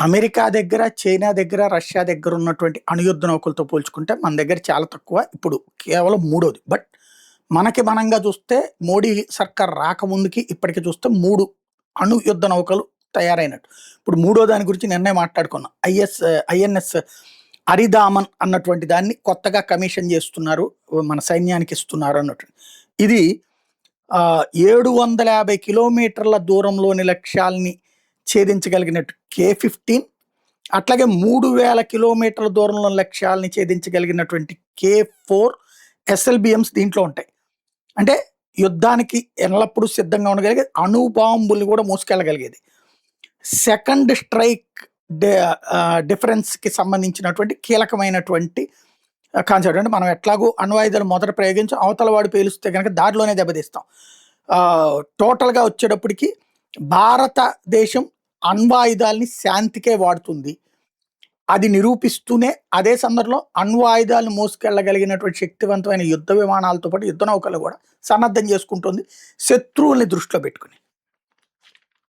America దగ్గర, China దగ్గర, Russia దగ్గర ఉన్నటువంటి అణుయుద్ధ నౌకలతో పోల్చుకుంటే మన దగ్గర చాలా తక్కువ. ఇప్పుడు కేవలం మూడోది. బట్ మనకి మనంగా చూస్తే మోడీ సర్కార్ రాకముందుకి ఇప్పటికి చూస్తే 3 అణుయుద్ధ నౌకలు తయారైనట్టు. ఇప్పుడు మూడో దాని గురించి నిన్నే మాట్లాడుకున్నాం. ఐఎన్ఎస్ అరిదామన్ అన్నటువంటి దాన్ని కొత్తగా కమిషన్ చేస్తున్నారు. మన సైన్యానికి ఇస్తున్నారు అన్నట్టు. ఇది 750 కిలోమీటర్ల దూరంలోని లక్ష్యాల్ని ఛేదించగలిగినట్టు K-15, అట్లాగే 3000 కిలోమీటర్ల దూరంలో లక్ష్యాలని ఛేదించగలిగినటువంటి K-4 SLBMs దీంట్లో ఉంటాయి. అంటే యుద్ధానికి ఎల్లప్పుడూ సిద్ధంగా ఉండగలిగేది, అణుబాంబుల్ని కూడా మోసుకెళ్ళగలిగేది. సెకండ్ స్ట్రైక్ డిఫరెన్స్కి సంబంధించినటువంటి కీలకమైనటువంటి కాన్సెప్ట్. అంటే మనం ఎట్లాగో అణ్వాయుధాలు మొదట ప్రయోగించి అవతల వాడు పేలుస్తే కనుక దారిలోనే దెబ్బతీస్తాం. టోటల్గా వచ్చేటప్పటికి భారతదేశం అణ్వాయుధాలని శాంతికే వాడుతుంది. అది నిరూపిస్తూనే అదే సందర్భంలో అణ్వాయుధాలను మోసుకెళ్ళగలిగినటువంటి శక్తివంతమైన యుద్ధ విమానాలతో పాటు యుద్ధ నౌకలు కూడా సన్నద్ధం చేసుకుంటుంది, శత్రువుల్ని దృష్టిలో పెట్టుకుని.